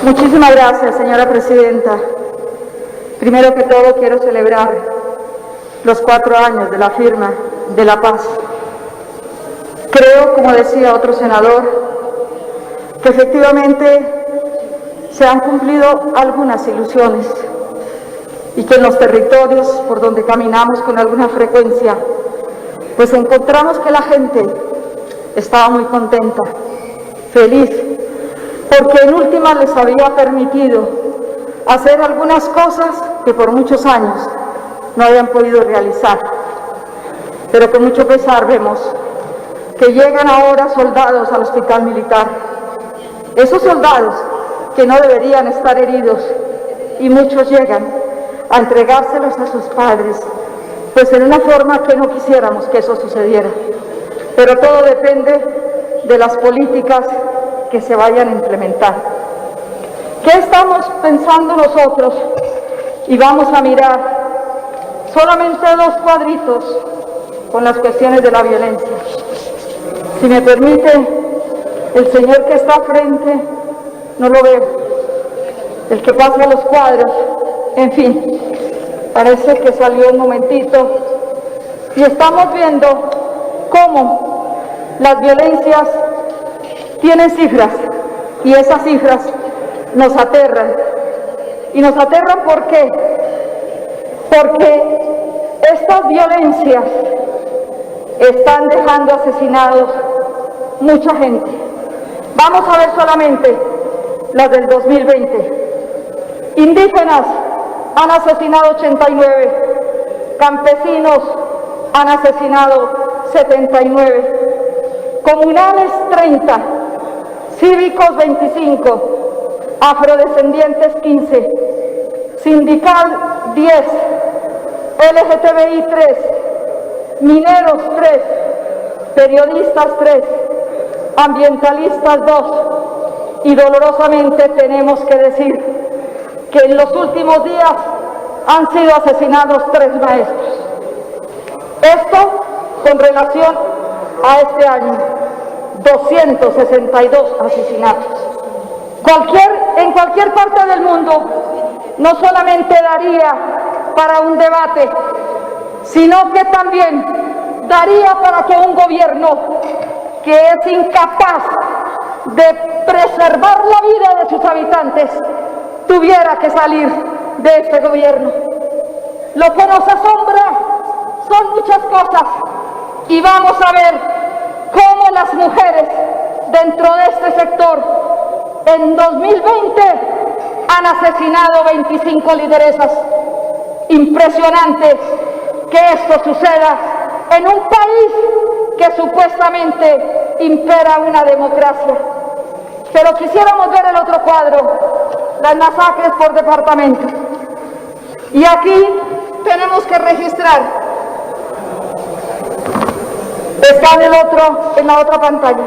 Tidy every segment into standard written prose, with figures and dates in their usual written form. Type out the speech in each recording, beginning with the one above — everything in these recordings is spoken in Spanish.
Muchísimas gracias, señora presidenta. Primero que todo, quiero celebrar los 4 años de la firma de la paz. Creo, como decía otro senador, que efectivamente se han cumplido algunas ilusiones y que en los territorios por donde caminamos con alguna frecuencia, pues encontramos que la gente estaba muy contenta, feliz, porque en última les había permitido hacer algunas cosas que por muchos años no habían podido realizar. Pero con mucho pesar vemos que llegan ahora soldados al hospital militar. Esos soldados que no deberían estar heridos, y muchos llegan a entregárselos a sus padres, pues en una forma que no quisiéramos que eso sucediera. Pero todo depende de las políticas que se vayan a implementar. ¿Qué estamos pensando nosotros? Y vamos a mirar solamente 2 cuadritos con las cuestiones de la violencia. Si me permite, el señor que está frente, no lo veo. El que pasa los cuadros, en fin, parece que salió un momentito. Y estamos viendo cómo las violencias tienen cifras, y esas cifras nos aterran. Y nos aterran ¿por qué? Porque estas violencias están dejando asesinados mucha gente. Vamos a ver solamente las del 2020. Indígenas han asesinado 89, campesinos han asesinado 79, comunales 30, cívicos 25, afrodescendientes 15, sindical 10, LGTBI 3, mineros 3, periodistas 3, ambientalistas 2, y dolorosamente tenemos que decir que en los últimos días han sido asesinados 3 maestros. Esto con relación a este año, 262 asesinatos. En cualquier parte del mundo no solamente daría para un debate, sino que también daría para que un gobierno que es incapaz de preservar la vida de sus habitantes tuviera que salir de ese gobierno. Lo que nos asombra son muchas cosas, y vamos a ver cómo las mujeres dentro de este sector en 2020 han asesinado 25 lideresas. Impresionante que esto suceda en un país que supuestamente impera una democracia. Pero quisiéramos ver el otro cuadro, las masacres por departamento. Y aquí tenemos que registrar, está en la otra pantalla,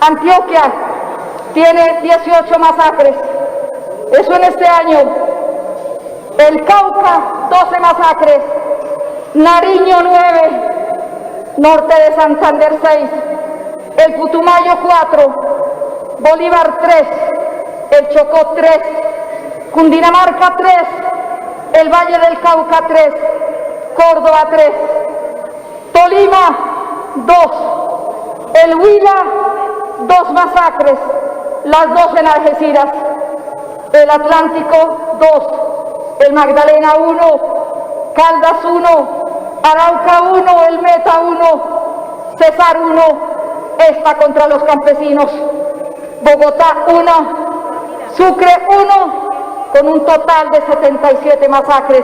Antioquia tiene 18 masacres, eso en este año. El Cauca, 12 masacres, Nariño 9, norte de Santander 6, el Putumayo 4, Bolívar 3, el Chocó 3, Cundinamarca 3, el Valle del Cauca 3, Córdoba 3, Tolima 2, el Huila 2 masacres, las 2 en Algeciras, el Atlántico 2, el Magdalena 1, Caldas 1, Arauca 1, el Meta 1, Cesar 1, esta contra los campesinos, Bogotá 1, Sucre 1, con un total de 77 masacres.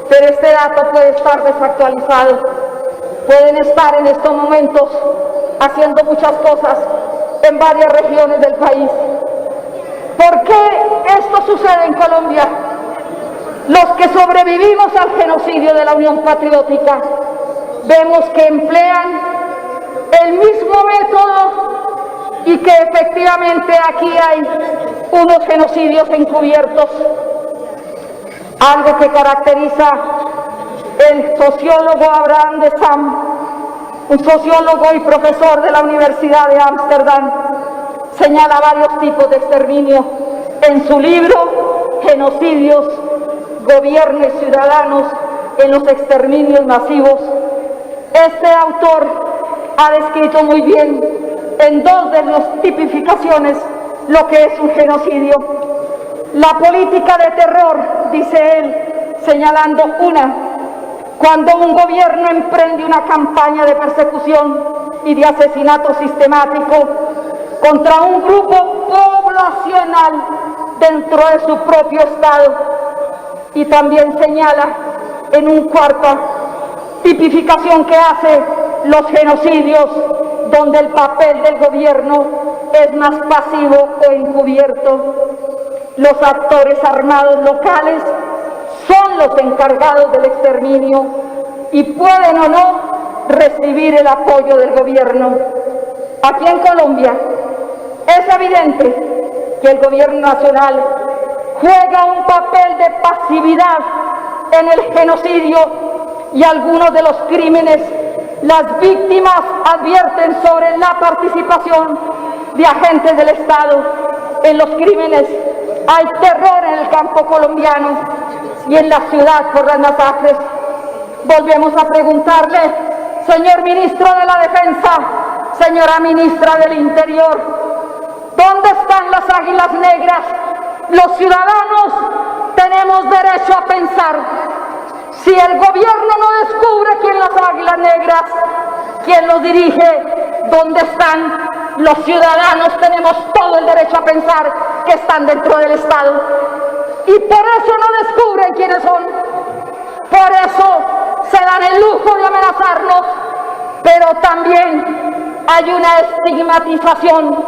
Pero este dato puede estar desactualizado. Pueden estar en estos momentos haciendo muchas cosas en varias regiones del país. ¿Por qué esto sucede en Colombia? Los que sobrevivimos al genocidio de la Unión Patriótica vemos que emplean el mismo método y que efectivamente aquí hay unos genocidios encubiertos. Algo que caracteriza el sociólogo Abraham de Sam, un sociólogo y profesor de la Universidad de Ámsterdam, señala varios tipos de exterminio. En su libro Genocidios, Gobierno y Ciudadanos en los exterminios masivos, este autor ha descrito muy bien en dos de las tipificaciones lo que es un genocidio. La política de terror, dice él, señalando cuando un gobierno emprende una campaña de persecución y de asesinato sistemático contra un grupo poblacional dentro de su propio Estado. Y también señala en un cuarta tipificación que hace los genocidios, donde el papel del gobierno es más pasivo o encubierto. Los actores armados locales son los encargados del exterminio y pueden o no recibir el apoyo del gobierno. Aquí en Colombia es evidente que el gobierno nacional juega un papel de pasividad en el genocidio y algunos de los crímenes. Las víctimas advierten sobre la participación de agentes del Estado en los crímenes. Hay terror en el campo colombiano y en la ciudad por las masacres. Volvemos a preguntarle, señor ministro de la Defensa, señora ministra del Interior, ¿dónde están las águilas negras? Los ciudadanos tenemos derecho a pensar. Si el gobierno no descubre quién las águilas negras, quién los dirige, dónde están, los ciudadanos tenemos todo el derecho a pensar que están dentro del Estado. Y por eso no descubren quiénes son. Por eso se dan el lujo de amenazarnos. Pero también hay una estigmatización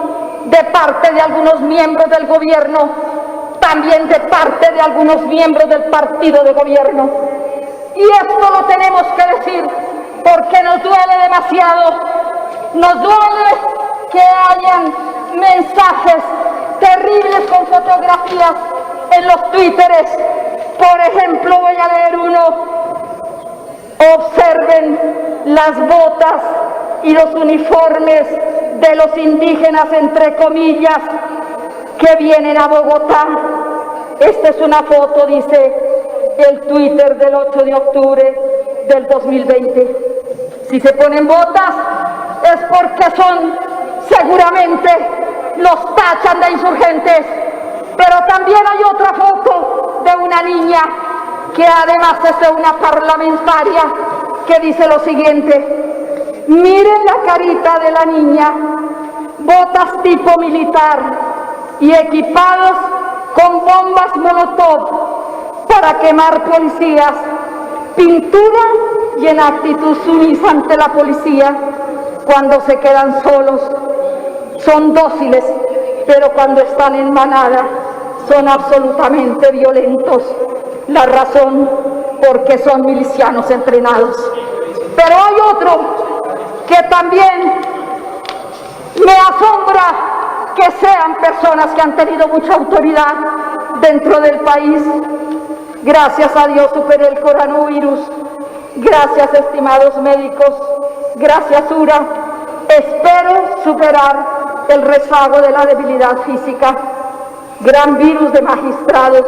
de parte de algunos miembros del gobierno, también de parte de algunos miembros del partido de gobierno. Y esto lo tenemos que decir porque nos duele demasiado. Nos duele que hayan mensajes terribles con fotografías en los twitteres. Por ejemplo, voy a leer uno. Observen las botas y los uniformes de los indígenas, entre comillas, que vienen a Bogotá. Esta es una foto, dice el Twitter del 8 de octubre del 2020. Si se ponen botas es porque son, seguramente los tachan de insurgentes. Pero también hay otra foto de una niña que además es de una parlamentaria que dice lo siguiente: miren la carita de la niña, botas tipo militar y equipados con bombas molotov para quemar policías, pintura y en actitud sumisa ante la policía. Cuando se quedan solos son dóciles, pero cuando están en manada son absolutamente violentos. La razón, porque son milicianos entrenados. Pero hay otro que también me asombra, que sean personas que han tenido mucha autoridad dentro del país. Gracias a Dios superé el coronavirus. Gracias, estimados médicos. Gracias, URA. Espero superar el rezago de la debilidad física. Gran virus de magistrados,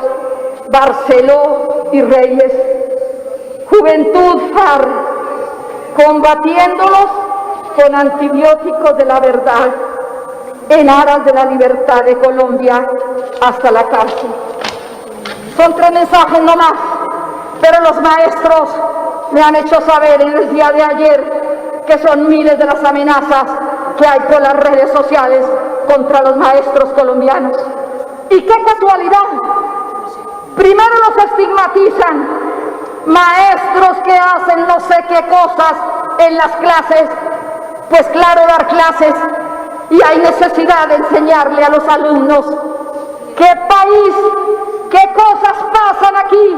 Barceló y Reyes. Juventud FARC, combatiéndolos con antibióticos de la verdad, en aras de la libertad de Colombia hasta la cárcel. Son 3 mensajes nomás, pero los maestros me han hecho saber en el día de ayer que son miles de las amenazas que hay por las redes sociales contra los maestros colombianos. Y qué casualidad, primero los estigmatizan, maestros que hacen no sé qué cosas en las clases. Pues claro, dar clases y hay necesidad de enseñarle a los alumnos qué país, qué cosas pasan aquí,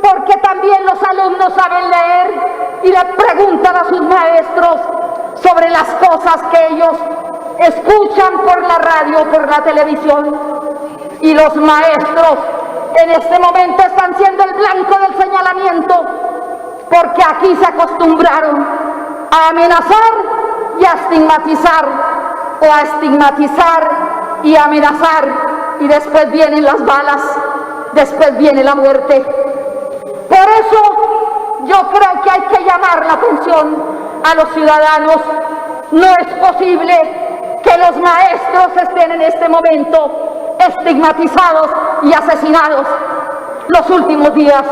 porque también los alumnos saben leer y le preguntan a sus maestros sobre las cosas que ellos escuchan por la radio o por la televisión. Y los maestros en este momento están siendo el blanco del señalamiento, porque aquí se acostumbraron a amenazar y a estigmatizar, o a estigmatizar y amenazar y después vienen las balas, después viene la muerte. Por eso yo creo que hay que llamar la atención a los ciudadanos. No es posible que los maestros estén en este momento estigmatizados y asesinados. Los últimos días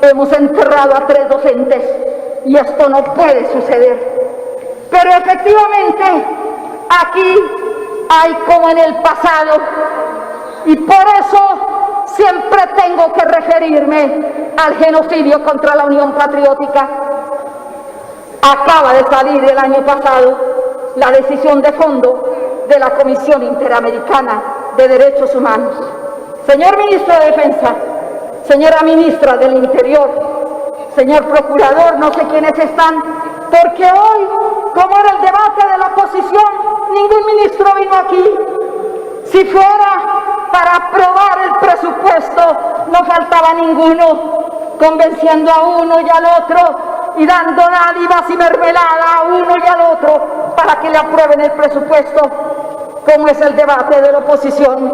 hemos enterrado a 3 docentes y esto no puede suceder. Pero efectivamente aquí hay como en el pasado, y por eso siempre tengo que referirme al genocidio contra la Unión Patriótica. Acaba de salir el año pasado la decisión de fondo de la Comisión Interamericana de Derechos Humanos. Señor Ministro de Defensa, señora Ministra del Interior, señor Procurador, no sé quiénes están, porque hoy, como era el debate de la oposición, ningún ministro vino aquí. Si fuera para aprobar el presupuesto, no faltaba ninguno, convenciendo a uno y al otro y dando dádivas y mermelada a uno y al otro para que le aprueben el presupuesto. Como es el debate de la oposición,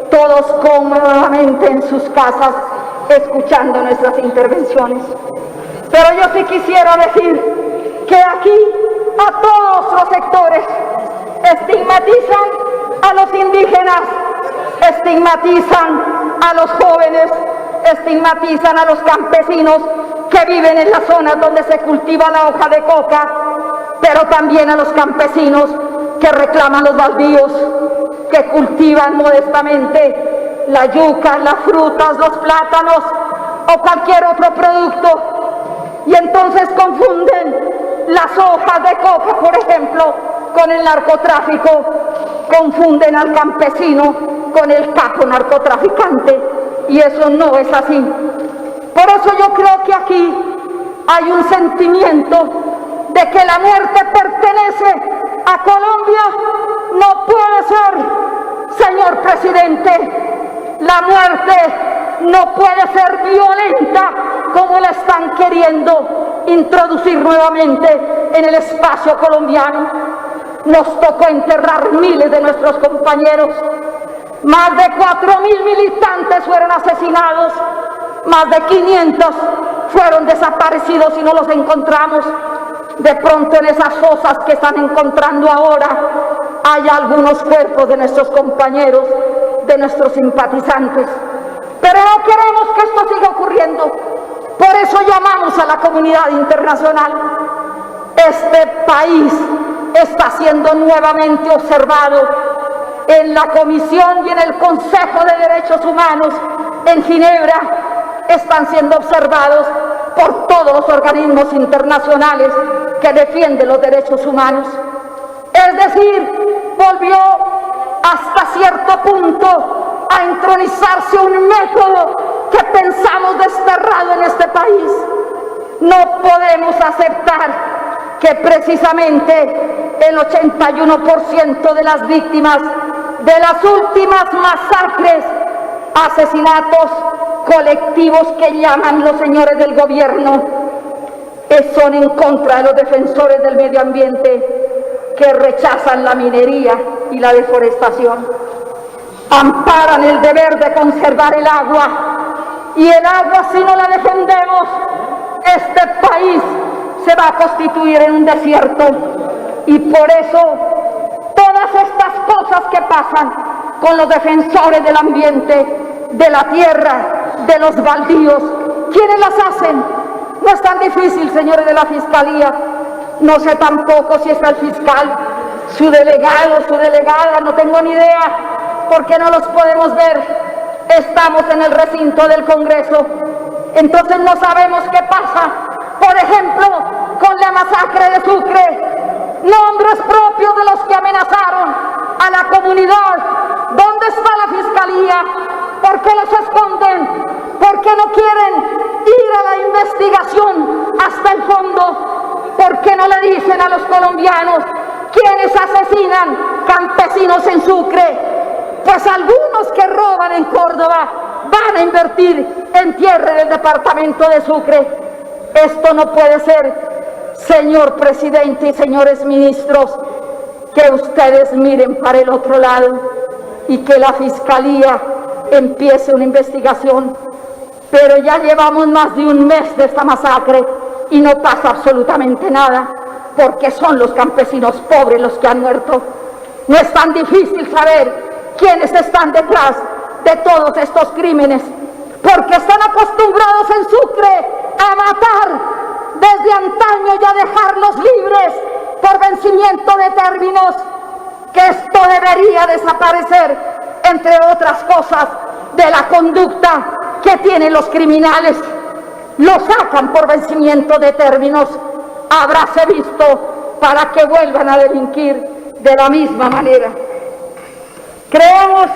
todos cómodamente en sus casas escuchando nuestras intervenciones. Pero yo sí quisiera decir que aquí a todos los sectores estigmatizan a los indígenas, estigmatizan a los jóvenes, estigmatizan a los campesinos que viven en las zonas donde se cultiva la hoja de coca, pero también a los campesinos que reclaman los baldíos, que cultivan modestamente la yuca, las frutas, los plátanos o cualquier otro producto, y entonces confunden las hojas de coca, por ejemplo, con el narcotráfico, confunden al campesino con el capo narcotraficante, y eso no es así. Por eso yo creo que aquí hay un sentimiento de que la muerte pertenece a Colombia. No puede ser, señor presidente. La muerte no puede ser violenta como la están queriendo introducir nuevamente en el espacio colombiano. Nos tocó enterrar miles de nuestros compañeros. Más de 4.000 militantes fueron asesinados. Más de 500 fueron desaparecidos y no los encontramos. De pronto en esas fosas que están encontrando ahora hay algunos cuerpos de nuestros compañeros, de nuestros simpatizantes. Pero no queremos que esto siga ocurriendo. Por eso llamamos a la comunidad internacional. Este país está siendo nuevamente observado en la Comisión y en el Consejo de Derechos Humanos en Ginebra. Están siendo observados por todos los organismos internacionales que defienden los derechos humanos. Es decir, volvió hasta cierto punto a entronizarse un método que pensamos desterrado en este país. No podemos aceptar que precisamente el 81% de las víctimas de las últimas masacres, asesinatos colectivos que llaman los señores del gobierno, son en contra de los defensores del medio ambiente que rechazan la minería y la deforestación. Amparan el deber de conservar el agua, y el agua, si no la defendemos, este país se va a constituir en un desierto. Y por eso todas estas cosas que pasan con los defensores del ambiente, de la tierra, de los baldíos, ¿quiénes las hacen? No es tan difícil, señores de la Fiscalía. No sé tampoco si está el fiscal, su delegado, su delegada, no tengo ni idea, porque no los podemos ver. Estamos en el recinto del Congreso, entonces no sabemos qué pasa. Por ejemplo, con la masacre de Sucre, nombres propios de los que amenazaron a la comunidad. ¿Dónde está la Fiscalía? ¿Por qué los esconden? ¿Por qué no quieren ir a la investigación hasta el fondo? ¿Por qué no le dicen a los colombianos quiénes asesinan campesinos en Sucre? Pues algunos que roban en Córdoba van a invertir en tierra del departamento de Sucre. Esto no puede ser, señor presidente y señores ministros, que ustedes miren para el otro lado. y que la Fiscalía empiece una investigación. Pero ya llevamos más de un mes de esta masacre y no pasa absolutamente nada, porque son los campesinos pobres los que han muerto. No es tan difícil saber quiénes están detrás de todos estos crímenes, porque están acostumbrados en Sucre a matar desde antaño y a dejarlos libres por vencimiento de términos, que esto debería desaparecer, entre otras cosas, de la conducta que tienen los criminales. Lo sacan por vencimiento de términos. Habráse visto para que vuelvan a delinquir de la misma manera. Creemos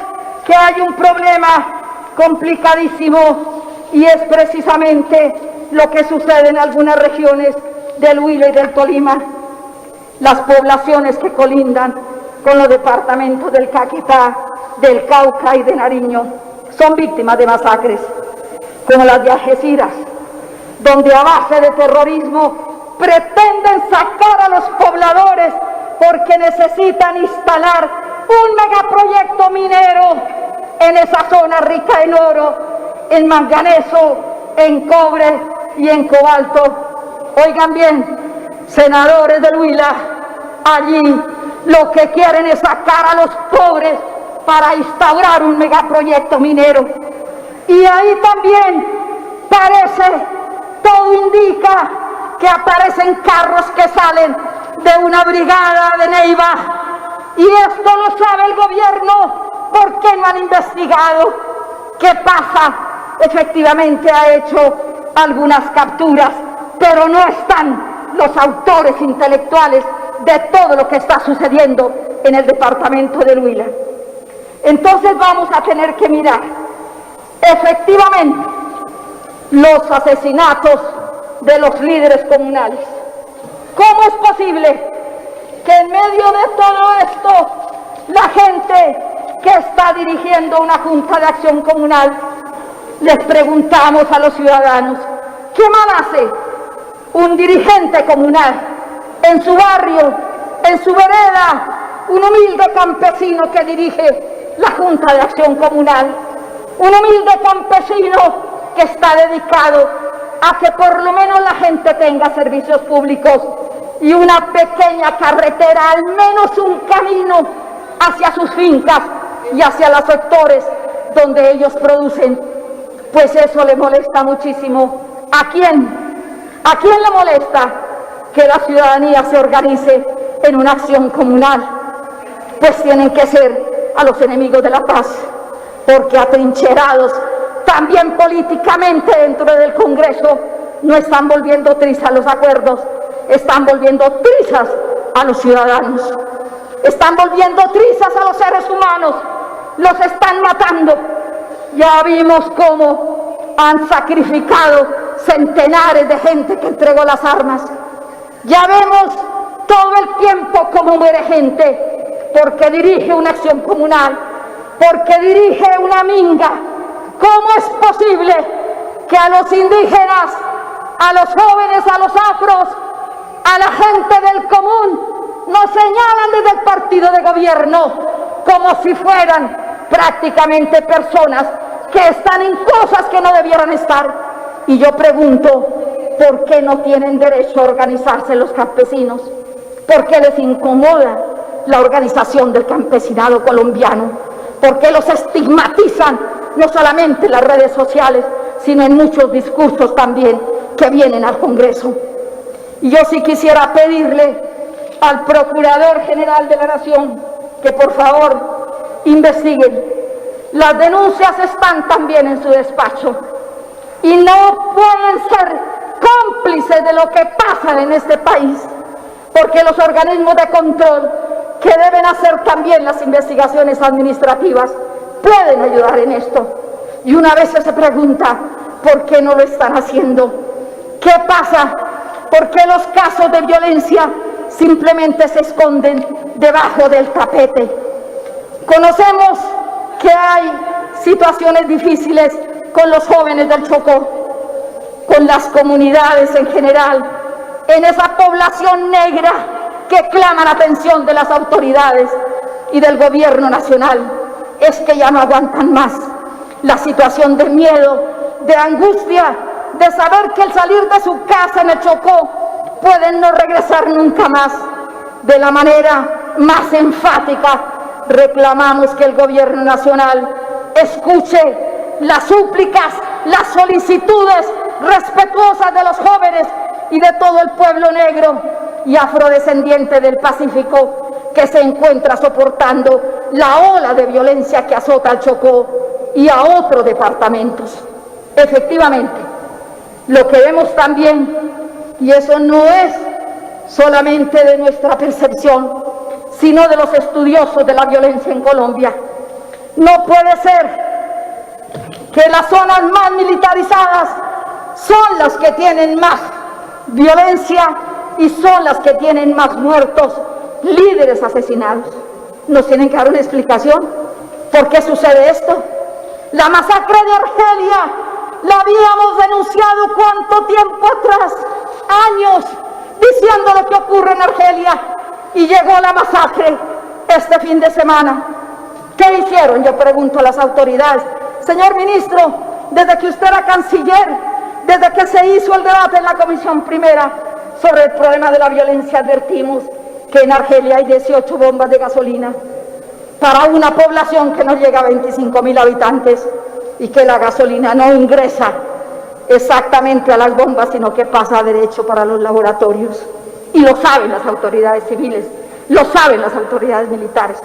que hay un problema complicadísimo y es precisamente lo que sucede en algunas regiones del Huila y del Tolima. Las poblaciones que colindan con los departamentos del Caquetá, del Cauca y de Nariño son víctimas de masacres, como las de Algeciras, donde a base de terrorismo pretenden sacar a los pobladores porque necesitan instalar un megaproyecto minero en esa zona rica en oro, en manganeso, en cobre y en cobalto. Oigan bien, senadores del Huila, allí lo que quieren es sacar a los pobres para instaurar un megaproyecto minero. Y ahí también parece, todo indica que aparecen carros que salen de una brigada de Neiva. Y esto lo sabe el gobierno. ¿Por qué no han investigado qué pasa? Efectivamente ha hecho algunas capturas, pero no están los autores intelectuales de todo lo que está sucediendo en el departamento del Huila. Entonces vamos a tener que mirar, efectivamente, los asesinatos de los líderes comunales. ¿Cómo es posible que en medio de todo esto la gente que está dirigiendo una junta de acción comunal, les preguntamos a los ciudadanos, ¿qué mal hace un dirigente comunal en su barrio, en su vereda, un humilde campesino que dirige la junta de acción comunal, un humilde campesino que está dedicado a que por lo menos la gente tenga servicios públicos y una pequeña carretera, al menos un camino hacia sus fincas y hacia los sectores donde ellos producen? Pues eso le molesta muchísimo. ¿A quién? ¿A quién le molesta que la ciudadanía se organice en una acción comunal? Pues tienen que ser a los enemigos de la paz, porque atrincherados también políticamente dentro del Congreso no están volviendo trizas los acuerdos, están volviendo trizas a los ciudadanos, están volviendo trizas a los seres humanos, los están matando. Ya vimos cómo han sacrificado centenares de gente que entregó las armas. Ya vemos todo el tiempo cómo muere gente porque dirige una acción comunal, porque dirige una minga. ¿Cómo es posible que a los indígenas, a los jóvenes, a los afros, a la gente del común, nos señalan desde el partido de gobierno como si fueran prácticamente personas que están en cosas que no debieran estar? Y yo pregunto, ¿por qué no tienen derecho a organizarse los campesinos? ¿Por qué les incomoda la organización del campesinado colombiano? ¿Por qué los estigmatizan no solamente en las redes sociales, sino en muchos discursos también que vienen al Congreso? Y yo sí quisiera pedirle al Procurador General de la Nación que por favor investiguen. Las denuncias están también en su despacho y no pueden ser cómplices de lo que pasa en este país, porque los organismos de control que deben hacer también las investigaciones administrativas pueden ayudar en esto. Y una vez se pregunta, ¿por qué no lo están haciendo? ¿Qué pasa? ¿Por qué los casos de violencia simplemente se esconden debajo del tapete? Conocemos que hay situaciones difíciles con los jóvenes del Chocó, con las comunidades en general, en esa población negra que clama la atención de las autoridades y del gobierno nacional. es que ya no aguantan más la situación de miedo, de angustia, de saber que al salir de su casa en el Chocó pueden no regresar nunca más. De la manera más enfática reclamamos que el gobierno nacional escuche las súplicas, las solicitudes respetuosas de los jóvenes y de todo el pueblo negro y afrodescendiente del Pacífico que se encuentra soportando la ola de violencia que azota al Chocó y a otros departamentos. Efectivamente, lo que vemos también, y eso no es solamente de nuestra percepción, sino de los estudiosos de la violencia en Colombia, no puede ser que las zonas más militarizadas son las que tienen más violencia y son las que tienen más muertos, líderes asesinados. Nos tienen que dar una explicación. ¿Por qué sucede esto? La masacre de Argelia la habíamos denunciado ¿cuánto tiempo atrás? Años, diciendo lo que ocurre en Argelia, y llegó la masacre este fin de semana. ¿Qué hicieron? Yo pregunto a las autoridades. Señor ministro, desde que usted era canciller, desde que se hizo el debate en la Comisión Primera sobre el problema de la violencia, advertimos que en Argelia hay 18 bombas de gasolina para una población que no llega a 25.000 habitantes y que la gasolina no ingresa exactamente a las bombas, sino que pasa derecho para los laboratorios. Y lo saben las autoridades civiles, lo saben las autoridades militares.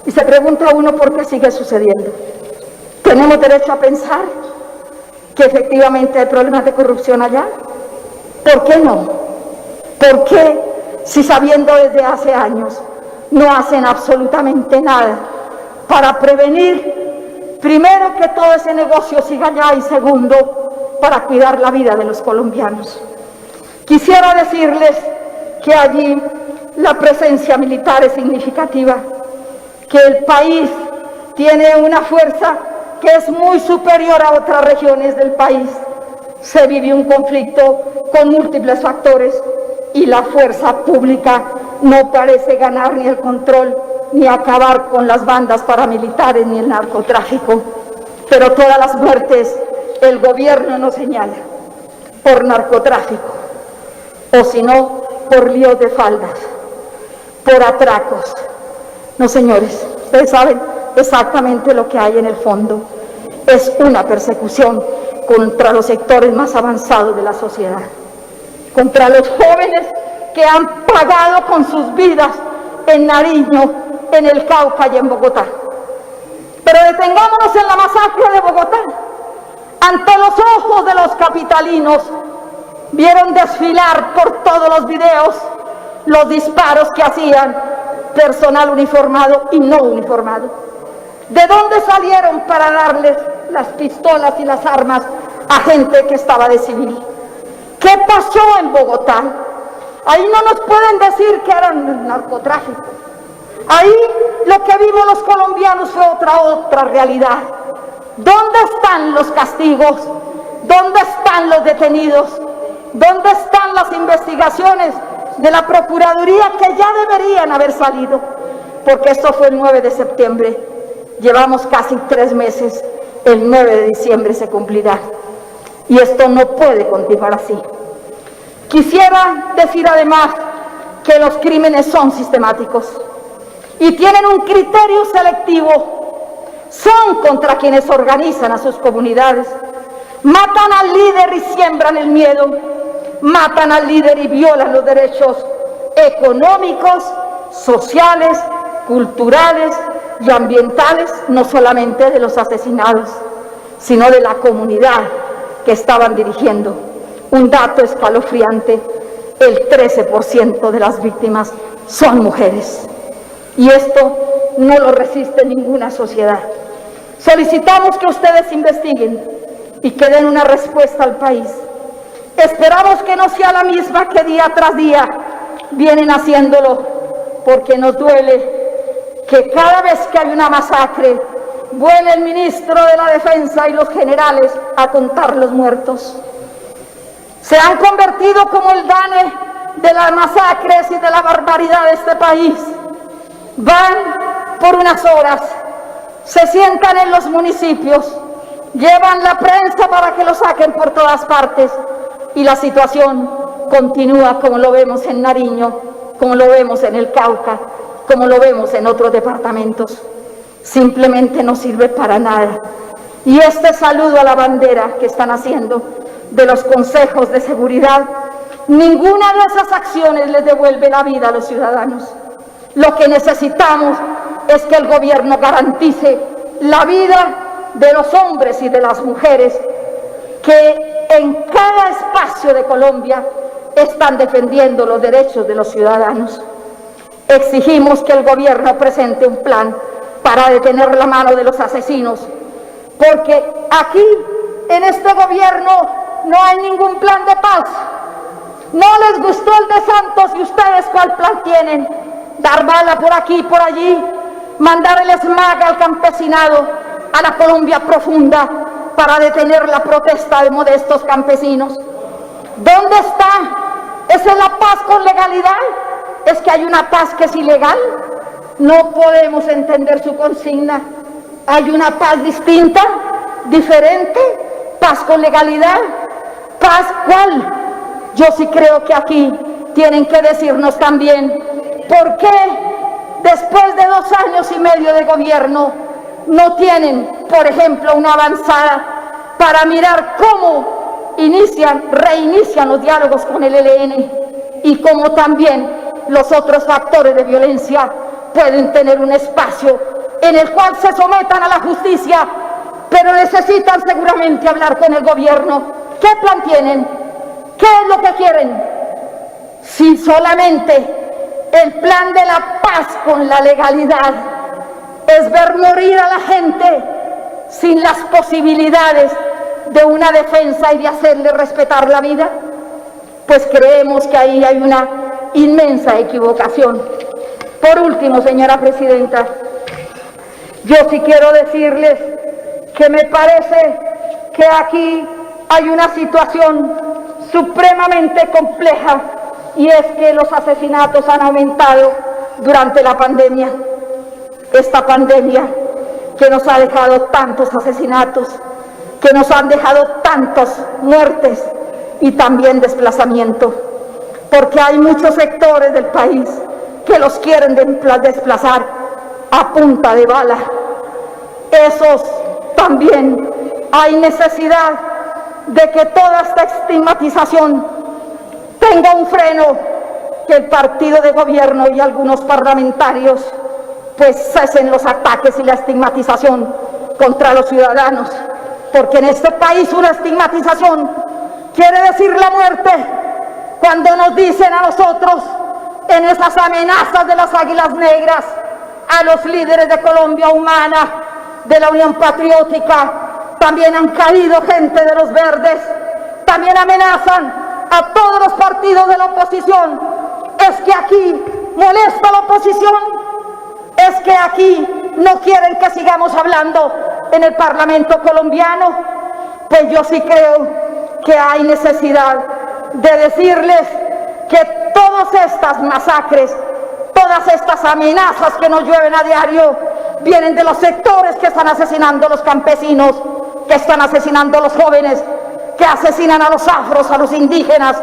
Y se pregunta uno por qué sigue sucediendo. ¿Tenemos derecho a pensar que efectivamente hay problemas de corrupción allá? ¿Por qué no? ¿Por qué, si sabiendo desde hace años, no hacen absolutamente nada para prevenir, primero, que todo ese negocio siga allá y segundo, para cuidar la vida de los colombianos? Quisiera decirles que allí la presencia militar es significativa, que el país tiene una fuerza que es muy superior a otras regiones del país. Se vive un conflicto con múltiples factores y la fuerza pública no parece ganar ni el control ni acabar con las bandas paramilitares ni el narcotráfico. Pero todas las muertes el gobierno nos señala por narcotráfico, o si no, por líos de faldas, por atracos. No, señores, ustedes saben exactamente lo que hay en el fondo. Es una persecución contra los sectores más avanzados de la sociedad, contra los jóvenes que han pagado con sus vidas en Nariño, en el Cauca y en Bogotá. Pero detengámonos en la masacre de Bogotá. Ante los ojos de los capitalinos, vieron desfilar por todos los videos los disparos que hacían personal uniformado y no uniformado. ¿De dónde salieron para darles las pistolas y las armas a gente que estaba de civil? ¿Qué pasó en Bogotá? Ahí no nos pueden decir que eran el narcotráfico. Ahí lo que vimos los colombianos fue otra realidad. ¿Dónde están los castigos? ¿Dónde están los detenidos? ¿Dónde están las investigaciones de la Procuraduría que ya deberían haber salido? Porque esto fue el 9 de septiembre. Llevamos casi 3 meses. El 9 de diciembre se cumplirá. Y esto no puede continuar así. Quisiera decir además que los crímenes son sistemáticos y tienen un criterio selectivo. Son contra quienes organizan a sus comunidades. Matan al líder y siembran el miedo. Matan al líder y violan los derechos económicos, sociales, culturales y ambientales, no solamente de los asesinados, sino de la comunidad que estaban dirigiendo. Un dato escalofriante: el 13% de las víctimas son mujeres. Y esto no lo resiste ninguna sociedad. Solicitamos que ustedes investiguen y que den una respuesta al país. Esperamos que no sea la misma que día tras día vienen haciéndolo, porque nos duele que cada vez que hay una masacre, vuelve el ministro de la Defensa y los generales a contar los muertos. Se han convertido como el DANE de las masacres y de la barbaridad de este país. Van por unas horas, se sientan en los municipios, llevan la prensa para que lo saquen por todas partes y la situación continúa como lo vemos en Nariño, como lo vemos en el Cauca, como lo vemos en otros departamentos. Simplemente no sirve para nada. Y este saludo a la bandera que están haciendo de los consejos de seguridad, ninguna de esas acciones les devuelve la vida a los ciudadanos. Lo que necesitamos es que el gobierno garantice la vida de los hombres y de las mujeres que en cada espacio de Colombia están defendiendo los derechos de los ciudadanos. Exigimos que el gobierno presente un plan para detener la mano de los asesinos, porque aquí, en este gobierno, no hay ningún plan de paz. No les gustó el de Santos, y ustedes ¿cuál plan tienen? Dar bala por aquí y por allí, mandar el ESMAD al campesinado, a la Colombia profunda, para detener la protesta de modestos campesinos. ¿Dónde está? ¿Esa es la paz con legalidad? ¿Es que hay una paz que es ilegal? No podemos entender su consigna. ¿Hay una paz distinta, diferente? ¿Paz con legalidad? ¿Paz cuál? Yo sí creo que aquí tienen que decirnos también por qué después de 2 años y medio de gobierno no tienen, por ejemplo, una avanzada para mirar cómo reinician los diálogos con el ELN y cómo también los otros factores de violencia pueden tener un espacio en el cual se sometan a la justicia, pero necesitan seguramente hablar con el gobierno. ¿Qué plan tienen? ¿Qué es lo que quieren? Si solamente el plan de la paz con la legalidad es ver morir a la gente sin las posibilidades de una defensa y de hacerle respetar la vida, pues creemos que ahí hay una inmensa equivocación. Por último, señora presidenta, yo sí quiero decirles que me parece que aquí hay una situación supremamente compleja, y es que los asesinatos han aumentado durante la pandemia. Esta pandemia que nos ha dejado tantos asesinatos, que nos han dejado tantas muertes y también desplazamiento, porque hay muchos sectores del país que los quieren desplazar a punta de bala. Esos también hay necesidad de que toda esta estigmatización tenga un freno, que el partido de gobierno y algunos parlamentarios pues cesen los ataques y la estigmatización contra los ciudadanos, porque en este país una estigmatización quiere decir la muerte. Cuando nos dicen a nosotros en esas amenazas de las Águilas Negras, a los líderes de Colombia Humana, de la Unión Patriótica, también han caído gente de los Verdes, también amenazan a todos los partidos de la oposición. Es que aquí molesta la oposición, es que aquí no quieren que sigamos hablando en el Parlamento colombiano. Pues yo sí creo que hay necesidad de decirles que todas estas masacres, todas estas amenazas que nos llueven a diario, vienen de los sectores que están asesinando a los campesinos, que están asesinando a los jóvenes, que asesinan a los afros, a los indígenas,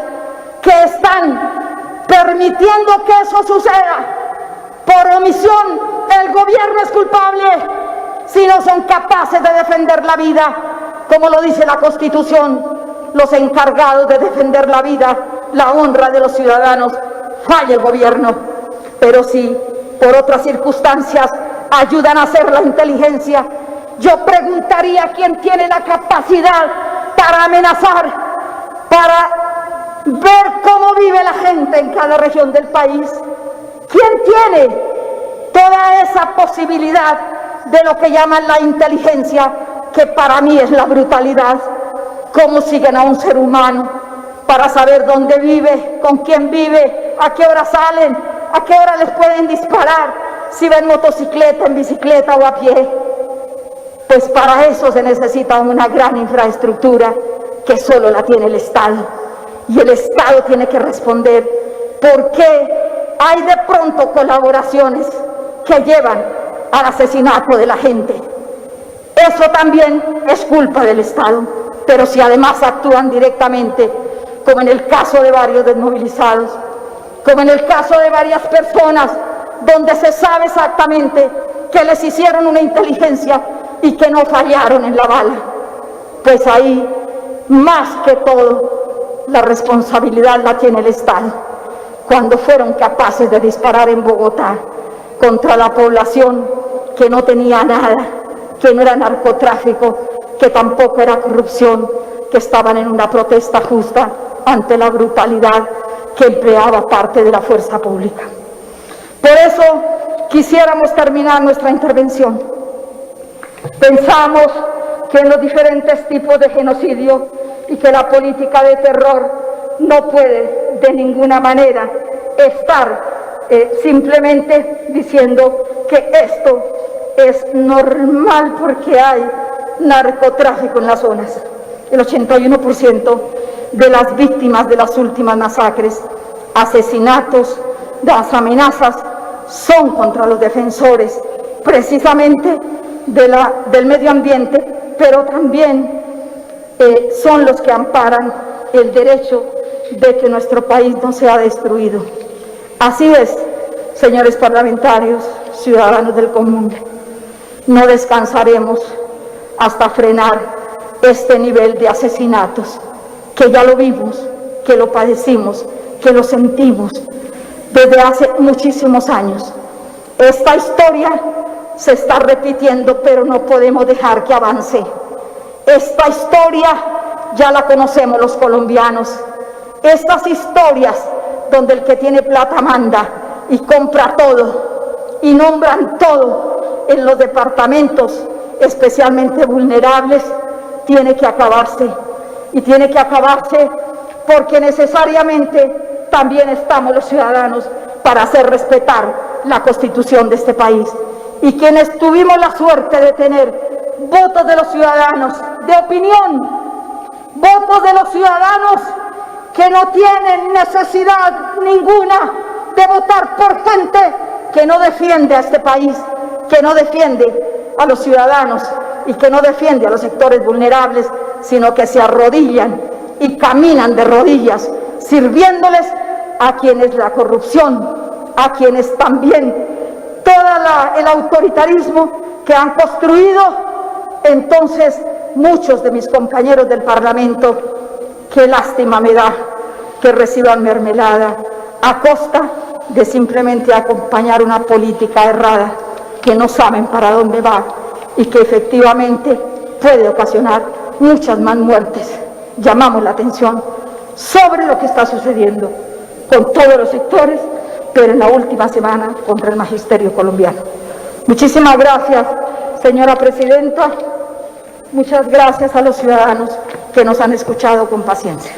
que están permitiendo que eso suceda. Por omisión, el gobierno es culpable si no son capaces de defender la vida, como lo dice la Constitución. Los encargados de defender la vida, la honra de los ciudadanos, falla el gobierno. Pero si por otras circunstancias ayudan a hacer la inteligencia, yo preguntaría quién tiene la capacidad para amenazar, para ver cómo vive la gente en cada región del país. ¿Quién tiene toda esa posibilidad de lo que llaman la inteligencia, que para mí es la brutalidad? ¿Cómo siguen a un ser humano para saber dónde vive, con quién vive, a qué hora salen, a qué hora les pueden disparar, si ven motocicleta, en bicicleta o a pie? Pues para eso se necesita una gran infraestructura que solo la tiene el Estado. Y el Estado tiene que responder por qué hay de pronto colaboraciones que llevan al asesinato de la gente. eso también es culpa del Estado. Pero si además actúan directamente, como en el caso de varios desmovilizados, como en el caso de varias personas, donde se sabe exactamente que les hicieron una inteligencia y que no fallaron en la bala, pues ahí, más que todo, la responsabilidad la tiene el Estado, cuando fueron capaces de disparar en Bogotá contra la población que no tenía nada, que no era narcotráfico, que tampoco era corrupción, que estaban en una protesta justa ante la brutalidad que empleaba parte de la fuerza pública. Por eso quisiéramos terminar nuestra intervención. Pensamos que en los diferentes tipos de genocidio y que la política de terror no puede de ninguna manera estar simplemente diciendo que esto es normal porque hay narcotráfico en las zonas. El 81% de las víctimas de las últimas masacres, asesinatos, las amenazas son contra los defensores precisamente del medio ambiente, pero también son los que amparan el derecho de que nuestro país no sea destruido. Así es, señores parlamentarios, ciudadanos del común, no descansaremos hasta frenar este nivel de asesinatos, que ya lo vimos, que lo padecimos, que lo sentimos desde hace muchísimos años. Esta historia se está repitiendo, pero no podemos dejar que avance. Esta historia ya la conocemos los colombianos. Estas historias donde el que tiene plata manda y compra todo y nombran todo en los departamentos especialmente vulnerables, tiene que acabarse. Y tiene que acabarse porque necesariamente también estamos los ciudadanos para hacer respetar la Constitución de este país. Y quienes tuvimos la suerte de tener votos de los ciudadanos de opinión, votos de los ciudadanos que no tienen necesidad ninguna de votar por gente que no defiende a este país, que no defiende a los ciudadanos y que no defiende a los sectores vulnerables, sino que se arrodillan y caminan de rodillas, sirviéndoles a quienes la corrupción, a quienes también todo el autoritarismo que han construido. Entonces, muchos de mis compañeros del Parlamento, qué lástima me da que reciban mermelada a costa de simplemente acompañar una política errada que no saben para dónde va y que efectivamente puede ocasionar muchas más muertes. Llamamos la atención sobre lo que está sucediendo con todos los sectores, pero en la última semana contra el magisterio colombiano. Muchísimas gracias, señora presidenta. Muchas gracias a los ciudadanos que nos han escuchado con paciencia.